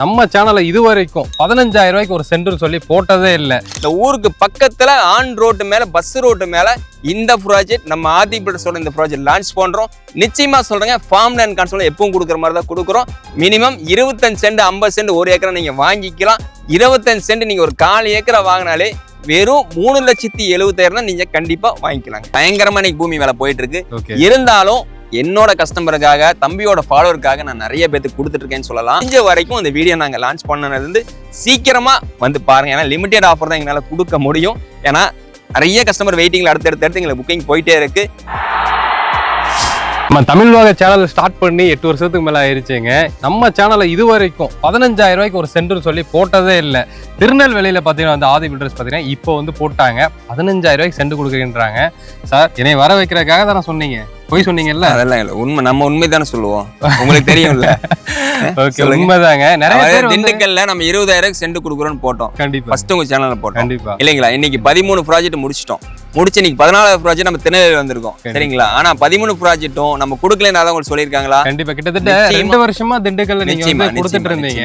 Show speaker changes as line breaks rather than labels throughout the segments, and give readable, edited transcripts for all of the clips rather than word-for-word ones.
நம்ம சேனல்ல இதுவரைக்கும் 15,000 ரூபாய்க்கு ஒரு சென்ட்னு சொல்லி போட்டதே இல்லை.
இந்த ஊருக்கு பக்கத்துல ஆன் ரோட்டு மேல பஸ் ரோட்டு மேல இந்த ப்ராஜெக்ட் நம்ம ஆதி பில்டர்ஸோட இந்த ப்ராஜெக்ட் லான்ச் பண்றோம். நிச்சயமா சொல்றேங்க, ஃபார்ம் லேண்ட் கான்செப்ட்ல எப்பவும் கொடுக்குற மாதிரி தான் கொடுக்குறோம். மினிமம் 25 சென்ட் 50 சென்ட் ஒரு ஏக்கரை நீங்க வாங்கிக்கலாம். 25 சென்ட் நீங்க ஒரு 1/4 ஏக்கரை வாங்கினாலே வெறும் 3,70,000 நீங்க கண்டிப்பா வாங்கிக்கலாம். பயங்கரமா இன்னைக்கு பூமி வேலை போயிட்டு இருக்கு. இருந்தாலும் என்னோட கஸ்டமருக்காக, தம்பியோட ஃபாலோவருக்காக நான் நிறைய பேருக்கு கொடுத்துட்டு இருக்கேன்னு சொல்லலாம். முடிஞ்ச வரைக்கும் இந்த வீடியோ நாங்கள் லான்ச் பண்ணது வந்து சீக்கிரமா வந்து பாருங்க. ஏன்னா லிமிடெட் ஆஃபர் தான் எங்களால் கொடுக்க முடியும். ஏன்னா நிறைய கஸ்டமர் வெயிட்டிங்ல அடுத்தடுத்து எங்களுக்கு புக்கிங் போயிட்டே இருக்கு.
நம்ம தமிழ் வாக சேனல் ஸ்டார்ட் பண்ணி 8 வருஷத்துக்கு மேலே ஆயிடுச்சுங்க. நம்ம சேனலில் இதுவரைக்கும் 15,000 ரூபாய்க்கு ஒரு சென்ட்னு சொல்லி போட்டதே இல்லை. திருநெல்வேலியில் பார்த்தீங்கன்னா வந்து ஆதி பில்டர்ஸ் பார்த்தீங்கன்னா இப்போ வந்து போட்டாங்க. 15,000 ரூபாய்க்கு சென்ட் கொடுக்குறீன்றாங்க. சார், என்னை வர வைக்கிறதுக்காக தானே சொன்னீங்க? போய் சொன்னீங்கல்ல? அதெல்லாம்
இல்லை, உண்மை. நம்ம உண்மை தானே சொல்லுவோம், உங்களுக்கு தெரியும்ல.
ஓகே, உண்மைதாங்க. நிறைய பேர்
திண்டுக்கல்ல நம்ம 20,000 சென்ட் கொடுக்குறோம்னு போட்டோம்.
கண்டிப்பா
ஃபர்ஸ்ட் உங்க சேனல்ல போட்டோம்.
கண்டிப்பா
இல்லைங்களா? இன்னைக்கு 13 ப்ராஜெக்ட் முடிச்சிட்டோம். இன்னைக்கு 14வது ப்ராஜெக்ட் நம்ம திருநெல்வேலி வந்திருக்கோம். சரிங்களா? ஆனா 13 ப்ராஜெக்டும் நம்ம கொடுக்கலன்னு உங்களுக்கு சொல்லியிருக்காங்களா?
கண்டிப்பா. கிட்டத்தட்ட 2 வருஷமா திண்டுக்கல்ல நீங்க வந்து கொடுத்துட்டு இருந்தீங்க.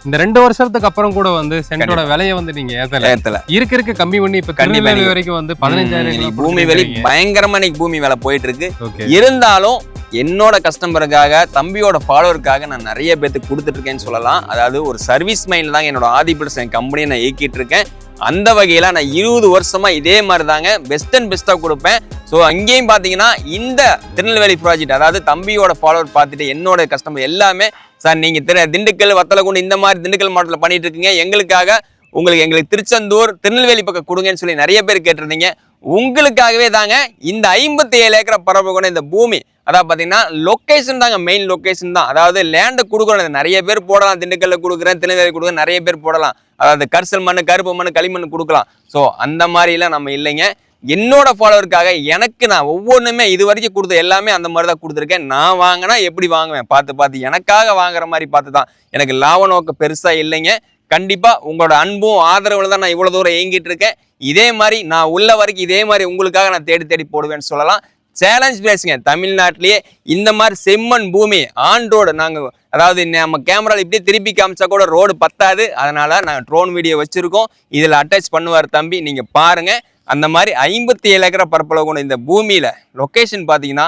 இந்த 2 வருஷத்துக்கு அப்புறம் கூட வந்து சென்டோட விலையை வந்து நீங்க ஏத்தல இருக்க கம்மி பண்ணி இப்ப திருநெல்வேலி வரைக்கும் வந்து 15,000
பூமி விலை பயங்கரமா இன்னைக்கு பூமி விலை போயிட்டு இருக்கு. இருந்தாலும் என்னோட கஸ்டமருக்காக, தம்பியோட ஃபாலோவருக்காக நான் நிறைய பேருக்கு கொடுத்துட்டு இருக்கேன்னு சொல்லலாம். அதாவது ஒரு சர்வீஸ் மைண்ட்ல தான் என்னோட ஆதி பில்டர்ஸ் கம்பெனியை நான் இயக்கிட்டு இருக்கேன். அந்த வகையில நான் 20 வருஷமா இதே மாதிரி தாங்க பெஸ்ட் அண்ட் பெஸ்டா கொடுப்பேன். ஸோ அங்கேயும் பார்த்தீங்கன்னா இந்த திருநெல்வேலி ப்ராஜெக்ட், அதாவது தம்பியோட ஃபாலோவர் பார்த்துட்டு என்னோட கஸ்டமர் எல்லாமே, சார் நீங்க திண்டுக்கல், வத்தலக்குண்டு இந்த மாதிரி திண்டுக்கல் மாவட்டத்தில் பண்ணிட்டு இருக்கீங்க, எங்களுக்கு திருச்செந்தூர், திருநெல்வேலி பக்கம் கொடுங்கன்னு சொல்லி நிறைய பேர் கேட்டிருந்தீங்க. உங்களுக்காகவே தாங்க இந்த 57 ஏக்கரை பரப்பு கொண்ட இந்த பூமி. அதாவது பார்த்தீங்கன்னா லொக்கேஷன் தாங்க, மெயின் லொக்கேஷன் தான். அதாவது லேண்டை கொடுக்குறோம். நிறைய பேர் போடலாம், திண்டுக்கல்ல கொடுக்குறேன், திருநெல்வேலி கொடுக்குறேன், நிறைய பேர் போடலாம். அதாவது கரிசல் மண், கருப்பு மண், களிமண் கொடுக்கலாம். ஸோ அந்த மாதிரிலாம் நம்ம இல்லைங்க. என்னோட ஃபாலோவருக்காக எனக்கு நான் ஒவ்வொன்றுமே இது வரைக்கும் கொடுத்த எல்லாமே அந்த மாதிரி தான் கொடுத்துருக்கேன். நான் வாங்கினா எப்படி வாங்குவேன் பார்த்து எனக்காக வாங்குற மாதிரி பார்த்து தான். எனக்கு லாப நோக்கம் பெருசா இல்லைங்க. கண்டிப்பா உங்களோட அன்பும் ஆதரவுல தான் நான் இவ்வளவு தூரம் இயங்கிட்டு இருக்கேன். இதே மாதிரி நான் உள்ள வரைக்கும் இதே மாதிரி உங்களுக்காக நான் தேடி போடுவேன்னு சொல்லலாம். சேலஞ்ச் பேசுங்க, தமிழ்நாட்டிலேயே இந்த மாதிரி செம்மண் பூமி ஆன் ரோடு நாங்கள், அதாவது நம்ம கேமராவில் இப்படியே திருப்பி காமிச்சா கூட ரோடு பத்தாது. அதனால நாங்கள் ட்ரோன் வீடியோ வச்சிருக்கோம். இதில் அட்டாச் பண்ணுவார் தம்பி, நீங்க பாருங்க. அந்த மாதிரி 57 ஏக்கரை பரப்பளவு கொண்ட இந்த பூமியில லொக்கேஷன் பார்த்தீங்கன்னா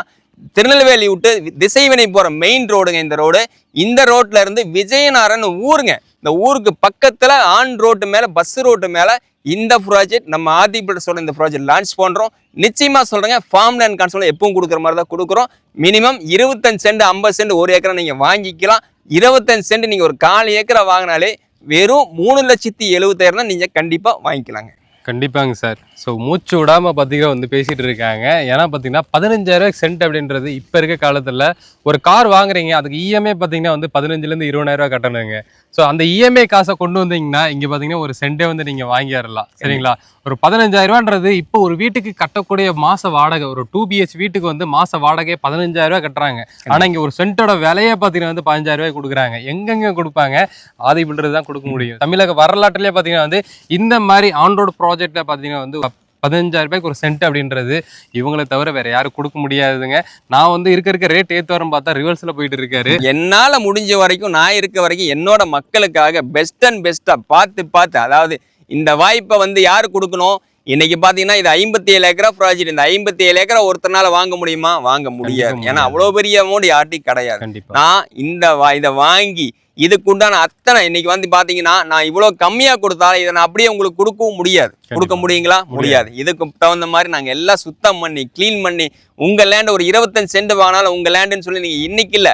திருநெல்வேலி விட்டு திசைவினை போற மெயின் ரோடுங்க இந்த ரோடு. இந்த ரோட்ல இருந்து விஜயநகரன் ஊருங்க. இந்த ஊருக்கு பக்கத்துல ஆன் ரோட்டு மேல பஸ் ரோட்டு மேல இந்த ப்ராஜெக்ட் நம்ம ஆதி பில்டர்ஸோட இந்த ப்ராஜெக்ட் லான்ச் பண்றோம். நிச்சயமா சொல்றேங்க, ஃபார்ம் லேண்ட் கான்செப்ட்ல எப்பவும் கொடுக்குற மாதிரி தான் கொடுக்குறோம். மினிமம் 25 சென்ட் 50 சென்ட் ஒரு ஏக்கரை நீங்க வாங்கிக்கலாம். 25 சென்ட் நீங்க ஒரு 1/4 ஏக்கரை வாங்கினாலே வெறும் 3,70,000 நீங்க கண்டிப்பா வாங்கிக்கலாங்க.
கண்டிப்பாங்க சார். ஸோ மூச்சு விடாமல் பார்த்தீங்கன்னா வந்து பேசிகிட்டு இருக்காங்க. ஏன்னா பார்த்தீங்கன்னா 15,000 ரூபாய்க்கு சென்ட் அப்படின்றது இப்போ இருக்க காலத்தில் ஒரு கார் வாங்குறீங்க, அதுக்கு இஎம்ஐ பார்த்தீங்கன்னா வந்து 15,000 20,000 ரூபா கட்டணுங்க. ஸோ அந்த இஎம்ஐ காசை கொண்டு வந்தீங்கன்னா இங்கே பார்த்தீங்கன்னா ஒரு சென்ட்டே வந்து நீங்கள் வாங்கிடலாம். சரிங்களா? ஒரு 15,000 ரூபான்றது இப்போ ஒரு வீட்டுக்கு கட்டக்கூடிய மாத வாடகை, ஒரு 2 BH வீட்டுக்கு வந்து மாத வாடகை 15,000 ரூபா கட்டுறாங்க. ஆனால் இங்கே ஒரு சென்ட்டோட விலையே பார்த்தீங்கன்னா வந்து 15,000 ரூபாய் கொடுக்குறாங்க. எங்கெங்க கொடுப்பாங்க? ஆதி பில்டர் தான் கொடுக்க முடியும். தமிழக வரலாற்றுலேயே பார்த்தீங்கன்னா வந்து இந்த மாதிரி ஆன் ரோடு ப்ராஜெக்டில் பார்த்தீங்கன்னா வந்து 15,000 ரூபாய்க்கு ஒரு சென்ட் அப்படின்றது இவங்களை தவிர வேற யாரும் கொடுக்க முடியாதுங்க. நான் வந்து இருக்க ரேட் ஏற்றுவரம் பார்த்தா ரிவர்ஸ்ல போயிட்டு இருக்காரு.
என்னால முடிஞ்ச வரைக்கும், நான் இருக்க வரைக்கும் என்னோட மக்களுக்காக பெஸ்ட் அண்ட் பெஸ்டா பார்த்து, அதாவது இந்த வாய்ப்பை வந்து யாரு கொடுக்கணும்? இன்னைக்கு பாத்தீங்கன்னா இது 57 ஏக்கரா ப்ராஜெக்ட். இந்த 57 ஏக்கரா ஒருத்தனால வாங்க முடியுமா? வாங்க முடியாது. ஏன்னா அவ்வளவு பெரிய அமௌண்ட் யார்ட்டையும் கிடையாது. நான் இதை வாங்கி இதுக்குண்டான அத்தனை இன்னைக்கு வந்து பாத்தீங்கன்னா நான் இவ்வளவு கம்மியா கொடுத்தாலும் இதை நான் அப்படியே உங்களுக்கு கொடுக்கவும் முடியாது. கொடுக்க முடியுங்களா? முடியாது. இதுக்கு தகுந்த மாதிரி நாங்க எல்லாம் சுத்தம் பண்ணி கிளீன் பண்ணி உங்க லேண்ட் ஒரு 25 சென்ட் வாங்கினாலும் உங்க லேண்டுன்னு சொல்லி நீங்க இன்னைக்கு இல்ல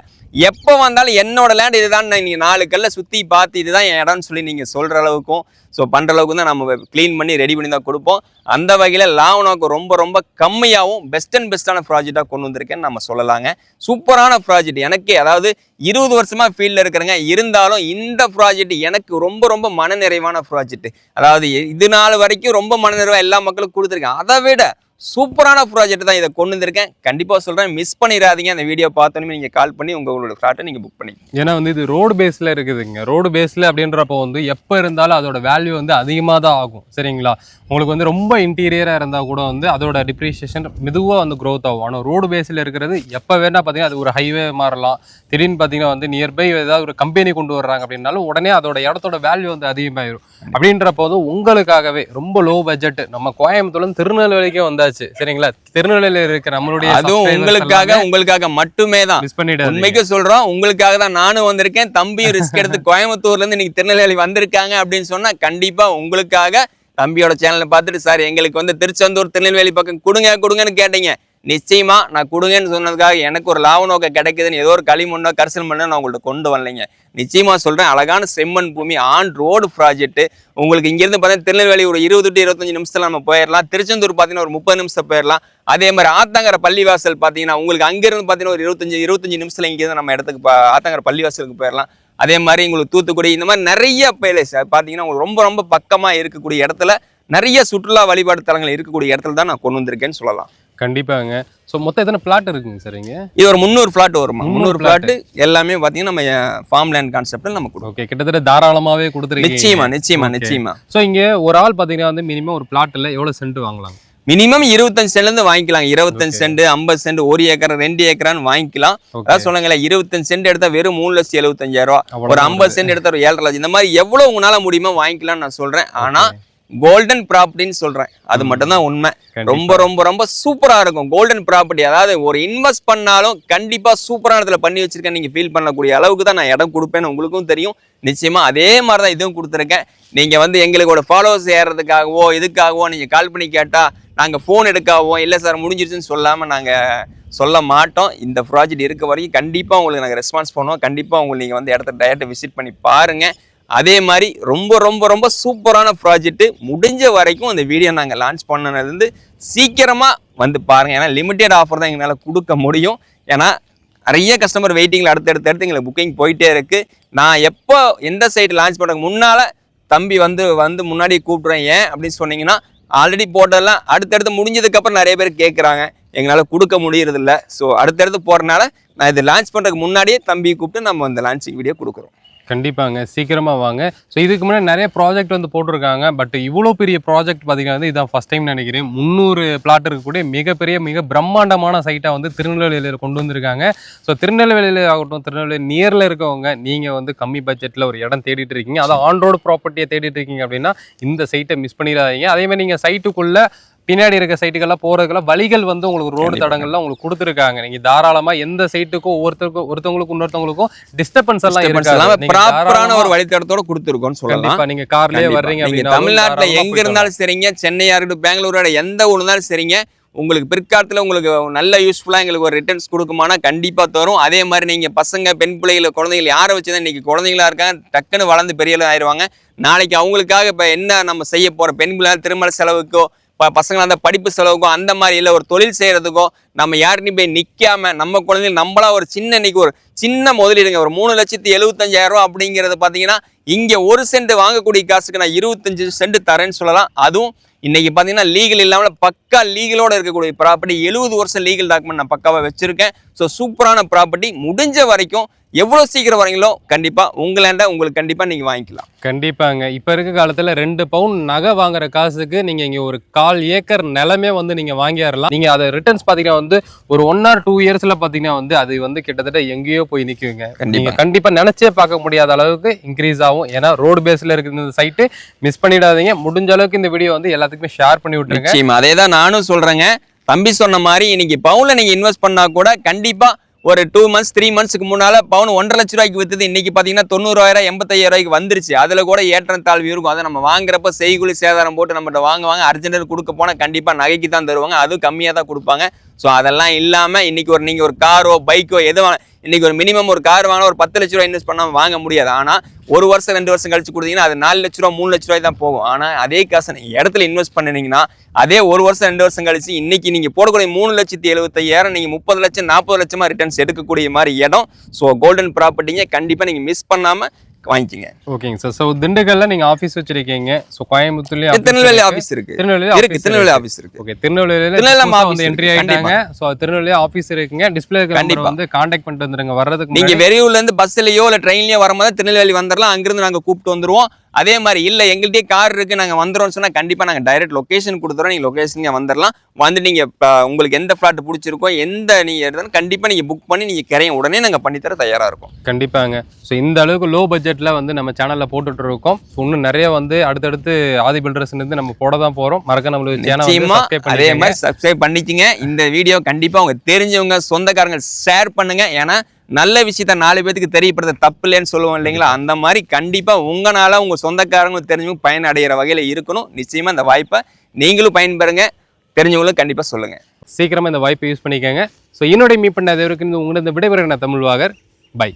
எப்போ வந்தாலும் என்னோட லேண்ட் இதுதான், நீங்க 4 கல்ல சுத்தி பார்த்து இதுதான் என் இடம்னு சொல்லி நீங்க சொல்ற அளவுக்கும் பண்ற அளவுக்கு தான் நம்ம கிளீன் பண்ணி ரெடி பண்ணி தான் கொடுப்போம். அந்த வகையில லாவணாக்கு ரொம்ப கம்மியாகவும் பெஸ்ட் அண்ட் பெஸ்டான ப்ராஜெக்டா கொண்டு வந்திருக்கேன்னு நம்ம சொல்லலாங்க. சூப்பரான ப்ராஜெக்ட். எனக்கே அதாவது 20 வருஷமா ஃபீல்ட்ல இருக்கிறேங்க. இருந்தாலும் இந்த ப்ராஜெக்ட் எனக்கு ரொம்ப மன நிறைவான ப்ராஜெக்ட். அதாவது இது நாள் வரைக்கும் ரொம்ப மன நிறைவா எல்லா மக்களுக்கும் கொடுத்துருக்கேன். அதை விட சூப்பரான ப்ராஜெக்ட் தான் இதை கொண்டு வந்திருக்கேன். கண்டிப்பாக சொல்கிறேன், மிஸ் பண்ணிடாதீங்க. அந்த வீடியோ பார்த்தோன்னே நீங்கள் கால் பண்ணி உங்களோட ஃப்ளாட்டை நீங்கள் புக் பண்ணிக்கலாம்.
ஏன்னா வந்து இது ரோடு பேஸில் இருக்குதுங்க. ரோடு பேஸில் அப்படின்றப்போ வந்து எப்போ இருந்தாலும் அதோட வேல்யூ வந்து அதிகமாக தான் ஆகும். சரிங்களா? உங்களுக்கு வந்து ரொம்ப இன்டீரியராக இருந்தால் கூட வந்து அதோட டிப்ரிஷியேஷன் மெதுவாக வந்து க்ரோத் ஆகும். ஆனால் ரோடு பேஸில் இருக்கிறது எப்போ வேணால் பார்த்தீங்கன்னா அது ஒரு ஹைவே மாறலாம். திடீர்னு பார்த்தீங்கன்னா வந்து நியர்பை ஏதாவது ஒரு கம்பெனி கொண்டு வர்றாங்க அப்படின்னாலும் உடனே அதோட இடத்தோட வேல்யூ வந்து அதிகமாகிடும். அப்படின்றப்போ வந்து உங்களுக்காகவே ரொம்ப லோ பட்ஜெட் நம்ம கோயம்புத்தூர்லேருந்து திருநெல்வேலிக்கே வந்தாச்சு. சரிங்களா? திருநெல்வேலியில் இருக்கிற நம்மளுடைய
அதுவும் உங்களுக்காக மட்டுமே தான். மிஸ் பண்ணிட்டு உண்மைக்கு சொல்றோம், உங்களுக்காக தான் நானும் வந்திருக்கேன். தம்பியும் ரிஸ்க் எடுத்து கோயம்புத்தூர்ல இருந்து இன்னைக்கு திருநெல்வேலி வந்திருக்காங்க அப்படின்னு சொன்னா கண்டிப்பா உங்களுக்காக தம்பியோட சேனலை பார்த்துட்டு சார் எங்களுக்கு வந்து திருச்செந்தூர் திருநெல்வேலி பக்கம் கொடுங்கன்னு கேட்டீங்க. நிச்சயமா நான் கொடுங்கன்னு சொன்னதுக்காக எனக்கு ஒரு லாப நோக்கம் கிடைக்குதுன்னு ஏதோ ஒரு களிமண்ணோ கரிசல் மண்ணோ நான் உங்கள்ட்ட கொண்டு வரலைங்க. நிச்சயமா சொல்றேன், அழகான செம்மண் பூமி ஆன் ரோடு ப்ராஜெக்ட். உங்களுக்கு இங்கிருந்து பார்த்தீங்கன்னா திருநெல்வேலி ஒரு 20 to 25 நிமிஷத்துல நம்ம போயிடலாம். திருச்செந்தூர் பார்த்தீங்கன்னா ஒரு 30 நிமிஷம் போயிடலாம். அதே மாதிரி ஆத்தங்கர பள்ளிவாசல் பார்த்தீங்கன்னா உங்களுக்கு அங்கிருந்து பார்த்தீங்கன்னா ஒரு 25 நிமிஷத்துல இங்கிருந்து நம்ம இடத்துக்கு ஆத்தங்கர பள்ளிவாசலுக்கு போயிடலாம். அதே மாதிரி உங்களுக்கு தூத்துக்குடி இந்த மாதிரி நிறைய பிளேஸ் பார்த்தீங்கன்னா உங்களுக்கு ரொம்ப ரொம்ப பக்கமா இருக்கக்கூடிய இடத்துல நிறைய சுற்றுலா வழிபாடு தலங்கள் இருக்கக்கூடிய இடத்துல தான் நான் கொண்டு வந்திருக்கேன்னு சொல்லலாம்.
கண்டிப்பாங்க. ஸோ மொத்தம் எத்தனை பிளாட் இருக்குங்க சார் இங்கே?
இது ஒரு 300 பிளாட் வருமா? 300 பிளாட் எல்லாமே பார்த்தீங்கன்னா நம்ம ஃபார்ம் லேண்ட் கான்செப்டில் நம்ம கொடுக்கும்.
ஓகே, கிட்டத்தட்ட தாராளமாகவே கொடுத்துருக்கீங்க.
நிச்சயமா.
ஸோ இங்கே ஒரு ஆள் பார்த்தீங்கன்னா வந்து மினிமம் ஒரு பிளாட்டில் எவ்வளோ சென்ட் வாங்கலாம்?
மினிமம் 25 சென்ட்லேருந்து வாங்கிக்கலாம். 25 சென்ட், 50 சென்ட், 1 ஏக்கர், 2 ஏக்கரான்னு வாங்கிக்கலாம். அதான் சொல்லுங்களேன், 25 சென்ட் எடுத்தா வெறும் 3,75,000, ஒரு 50 சென்ட் எடுத்தா ஒரு 7,00,000, இந்த மாதிரி எவ்வளவு உங்களால முடியுமோ வாங்கிக்கலாம்னு நான் சொல்றேன். ஆனா கோல்டன் ப்ராப்பர்ட்டின்னு சொல்றேன், அது மட்டும் தான் உண்மை. ரொம்ப ரொம்ப ரொம்ப சூப்பரா இருக்கும் கோல்டன் ப்ராப்பர்ட்டி. அதாவது ஒரு இன்வெஸ்ட் பண்ணாலும் கண்டிப்பா சூப்பரான இடத்துல பண்ணி வச்சிருக்கேன் நீங்க ஃபீல் பண்ணக்கூடிய அளவுக்கு தான் நான் இடம் கொடுப்பேன்னு உங்களுக்கும் தெரியும். நிச்சயமா அதே மாதிரி தான் இதுவும் கொடுத்துருக்கேன். நீங்க வந்து எங்களோட ஃபாலோவர்ஸ் ஏறதுக்காகவோ இதுக்காகவோ நீங்க கால் பண்ணி கேட்டா நாங்க ஃபோன் எடுக்காவோ இல்லை சார் முடிஞ்சிருச்சுன்னு சொல்லாம நாங்க சொல்ல மாட்டோம். இந்த ப்ராஜெக்ட் இருக்க வரைக்கும் கண்டிப்பா உங்களுக்கு நாங்கள் ரெஸ்பான்ஸ் பண்ணுவோம். கண்டிப்பா உங்களுக்கு நீங்க வந்து இடத்த டைரக்டா விசிட் பண்ணி பாருங்க. அதே மாதிரி ரொம்ப ரொம்ப ரொம்ப சூப்பரான ப்ராஜெக்ட். முடிஞ்ச வரைக்கும் அந்த வீடியோ நாங்கள் லான்ச் பண்ணதுலேருந்து சீக்கிரமா வந்து பாருங்க. ஏன்னா லிமிடெட் ஆஃபர் தான் எங்களால் கொடுக்க முடியும். ஏன்னா நிறைய கஸ்டமர் வெயிட்டிங்கில் அடுத்தடுத்து எங்களுக்கு புக்கிங் போயிட்டே இருக்கு. நான் எப்போ எந்த சைட் லான்ச் பண்ணுறதுக்கு முன்னால தம்பி வந்து முன்னாடி கூப்பிட்றேன். ஏன் அப்படின்னு சொன்னீங்கன்னா ஆல்ரெடி போட்டதெல்லாம் அடுத்தடுத்து முடிஞ்சதுக்கு அப்புறம் நிறைய பேர் கேட்குறாங்க, எங்களால் கொடுக்க முடியறதில்ல. ஸோ அடுத்தடுத்து போகிறனால நான் இது லான்ச் பண்ணுறதுக்கு முன்னாடியே தம்பி கூப்பிட்டு நம்ம அந்த லான்ச்சிங் வீடியோ கொடுக்குறோம்.
கண்டிப்பாங்க, சீக்கிரமாக வாங்க. ஸோ இதுக்கு முன்னாடி நிறைய ப்ராஜெக்ட் வந்து போட்டிருக்காங்க. பட் இவ்வளோ பெரிய ப்ராஜெக்ட் பார்த்தீங்கன்னா வந்து இதான் ஃபஸ்ட் டைம் நினைக்கிறேன். 300 பிளாட் இருக்கக்கூடிய மிக பிரம்மாண்டமான சைட்டாக வந்து திருநெல்வேலியில் கொண்டு வந்திருக்காங்க. ஸோ திருநெல்வேலியில் ஆகட்டும், திருநெல்வேலி நியரில் இருக்கவங்க நீங்கள் வந்து கம்மி பட்ஜெட்டில் ஒரு இடம் தேடிட்டு இருக்கீங்க, அதான் ஆன் ரோடு ப்ராப்பர்ட்டியை தேடிட்டு இருக்கீங்க அப்படின்னா இந்த சைட்டை மிஸ் பண்ணிடாதீங்க. அதேமாதிரி நீங்கள் சைட்டுக்குள்ளே பின்னாடி இருக்க சைட்டுக்கெல்லாம் போறதுக்கெல்லாம் வழிகள் வந்து உங்களுக்கு ரோடு தடங்கள்லாம் உங்களுக்கு கொடுத்துருக்காங்க. நீங்க தாராளமா எந்த சைட்டுக்கும் ஒருத்தவங்களுக்கும் இன்னொருத்தவங்களுக்கும் டிஸ்டர்பன்ஸ் எல்லாம் இருக்காது,
ப்ராப்பரான ஒரு வழித்தடத்தோட கொடுத்துருக்கோம்னு சொல்லலாம்.
நீங்க கார்லயே வர்றீங்க அப்படின்னா
தமிழ்நாட்டுல எங்க இருந்தாலும் சரிங்க, சென்னையா இருக்கட்டும், பெங்களூரோட எந்த ஊர் இருந்தாலும் சரிங்க, உங்களுக்கு பிற்காலத்தில் உங்களுக்கு நல்ல யூஸ்ஃபுல்லாக எங்களுக்கு ஒரு ரிட்டர்ன்ஸ் கொடுக்குமானா கண்டிப்பாக தரும். அதே மாதிரி நீங்கள் பசங்க, பெண் பிள்ளைகளை, குழந்தைகள் யாரை வச்சு தான் இன்றைக்கி குழந்தைங்களா இருக்காங்க, டக்குன்னு வளர்ந்து பெரியலாம் ஆயிடுவாங்க. நாளைக்கு அவங்களுக்காக இப்போ என்ன நம்ம செய்ய போகிறோம், பெண் பிள்ளை திருமண செலவுக்கோ பசங்களை அந்த படிப்பு செலவுக்கோ அந்த மாதிரி இல்லை, ஒரு தொழில் செய்கிறதுக்கோ நம்ம யாருக்கும் போய் நிற்காம நம்ம குழந்தைகள் நம்மளா ஒரு இன்னைக்கு ஒரு சின்ன முதலீடுங்க, ஒரு 3,75,000 அப்படிங்கிறது பார்த்தீங்கன்னா இங்கே 1 சென்ட் வாங்கக்கூடிய காசுக்கு நான் 25 சென்ட் தரேன்னு சொல்லலாம். அதுவும் இன்னைக்கு பார்த்தீங்கன்னா லீகல் இல்லாமல் பக்கா லீகலோட இருக்கக்கூடிய ப்ராப்பர்ட்டி, 70 வருஷம் லீகல் டாக்குமெண்ட் நான் பக்காவாக வச்சிருக்கேன். ஸோ சூப்பரான ப்ராப்பர்ட்டி. முடிஞ்ச வரைக்கும் எவ்வளோ சீக்கிரம் வரீங்களோ கண்டிப்பாக உங்களாண்ட உங்களுக்கு கண்டிப்பாக நீங்கள் வாங்கிக்கலாம்.
கண்டிப்பாங்க. இப்போ இருக்க காலத்தில் 2 பவுன் நகை வாங்குற காசுக்கு நீங்கள் இங்கே ஒரு 1/4 ஏக்கர் நிலமே வந்து நீங்கள் வாங்கிடலாம். நீங்கள் அதை ரிட்டர்ன்ஸ் பார்த்தீங்கன்னா வந்து ஒரு 1 or 2 இயர்ஸில் பார்த்தீங்கன்னா வந்து அது வந்து கிட்டத்தட்ட எங்கேயோ போய் நிற்குங்க. நீங்கள் கண்டிப்பாக நினச்சே பார்க்க முடியாத அளவுக்கு இன்க்ரீஸ் ஆகும். ஏன்னா ரோடு பேஸில் இருக்கிற இந்த சைட்டு மிஸ் பண்ணிடாதீங்க. முடிஞ்ச அளவுக்கு இந்த வீடியோ வந்து எல்லாத்துக்குமே ஷேர் பண்ணி விட்டுருங்க.
அதே தான் நானும் சொல்கிறேங்க. தம்பி சொன்ன மாதிரி இன்னைக்கு பவுனில் நீங்கள் இன்வெஸ்ட் பண்ணால் கூட கண்டிப்பாக ஒரு 2 months 3 monthsக்கு முன்னால பவுன் 1.5 லட்ச ரூபாய்க்கு வித்துது. இன்னைக்கு பாத்தீங்கன்னா 90,000 85,000 வந்துருச்சு. அதுல கூட ஏற்றம் தாழ்வு இருக்கும். அதை நம்ம வாங்குறப்ப செய்கூலி சேதாரம் போட்டு நம்மகிட்ட வாங்குவாங்க. அர்ஜென்ட் கொடுக்க போனா கண்டிப்பா நகைக்கு தான் தருவாங்க, அதுவும் கம்மியா தான் கொடுப்பாங்க. ஸோ அதெல்லாம் இல்லாம இன்னைக்கு நீங்க ஒரு காரோ பைக்கோ எது இன்னைக்கு ஒரு மினிமம் ஒரு கார் வாங்கினா ஒரு 10 லட்ச ரூபாய் இன்வெஸ்ட் பண்ணாம வாங்க முடியாது. ஆனா 1 வருஷம் 2 வருஷம் கழிச்சு கொடுத்தீங்கன்னா அது 4 லட்ச ரூபா 3 லட்ச ரூபாய் தான் போகும். ஆனா அதே காசை நீங்க இடத்துல இன்வெஸ்ட் பண்ணினீங்கன்னா அதே 1 வருஷம் 2 வருஷம் கழிச்சு இன்னைக்கு நீங்க போடக்கூடிய 3,75,000 நீங்க 30 லட்சம் 40 லட்சமா ரிட்டர்ன்ஸ் எடுக்கக்கூடிய மாதிரி இடம். ஸோ கோல்டன் ப்ராப்பர்ட்டிங்க கண்டிப்பா நீங்க மிஸ் பண்ணாம வாங்கிக்கங்க.
ஓகேங்க சார். ஸோ திண்டுக்கல்ல நீங்க ஆஃபீஸ் வச்சிருக்கீங்க. ஸோ கோயம்புத்தூர்லயே
திருநெல்வேலி ஆஃபீஸ் இருக்கு. திருநெல்வேலி ஆஃபீஸ் இருக்கு.
ஓகே, திருநெல்வேலியில வந்து என்ட்ரி ஆயிட்டாங்க. ஸோ திருநெல்வேலி ஆஃபீஸ் இருக்குங்க. டிஸ்பிளே நம்பர் வந்து கான்டாக்ட் பண்ணிட்டு வந்துருங்க. வர்றதுக்கு
நீங்க வெளியூர்ல இருந்து பஸ்லயோ இல்ல ட்ரெயின்லயோ வரும்போது திருநெல்வேலி வந்துடலாம். அங்கிருந்து நாங்க கூப்பிட்டு வந்துருவோம். அதே மாதிரி இல்ல எங்கள்கிட்டயே கார் இருக்கு நாங்க வந்துடுறோம் சொன்னா கண்டிப்பா நாங்க டைரக்ட் லொகேஷன் கொடுத்துறோம். நீங்க லொகேஷன் வந்துடலாம். வந்து நீங்க உங்களுக்கு எந்த பிளாட் பிடிச்சிருக்கோ எந்த நீங்க எடுத்தாலும் கண்டிப்பா நீங்க புக் பண்ணி நீங்க கிரையும் உடனே நாங்க பண்ணித்தர தயாரா இருக்கும்.
கண்டிப்பாங்க. ஸோ இந்த அளவுக்கு லோ பட்ஜெட்ல வந்து நம்ம சேனல்ல போட்டுட்டு இருக்கோம். இன்னும் நிறைய வந்து அடுத்தடுத்து ஆதி பில்டர்ஸ் இருந்து நம்ம போட தான் போறோம். மறக்க நம்மளுக்கு சேனல்
அதே மாதிரி சப்ஸ்கிரைப் பண்ணிக்கங்க. இந்த வீடியோ கண்டிப்பா உங்க தெரிஞ்சவங்க சொந்தக்காரங்க ஷேர் பண்ணுங்க. ஏன்னா நல்ல விஷயத்த 4 பேருக்கு தெரியப்படுத்த தப்பு இல்லைன்னு சொல்லுவோம் இல்லைங்களா, அந்த மாதிரி கண்டிப்பா உங்களால உங்க சொந்தக்காரங்க தெரிஞ்சவங்க பயன் அடைகிற வகையில இருக்கணும். நிச்சயமா இந்த வாய்ப்பை நீங்களும் பயன்பெறுங்க. தெரிஞ்சவங்களும் கண்டிப்பா சொல்லுங்க.
சீக்கிரமா இந்த வாய்ப்பை யூஸ் பண்ணிக்கோங்க. ஸோ என்னோட மீட் பண்ண உங்களது விடைபெறுகிற தமிழ்வாகர். பை.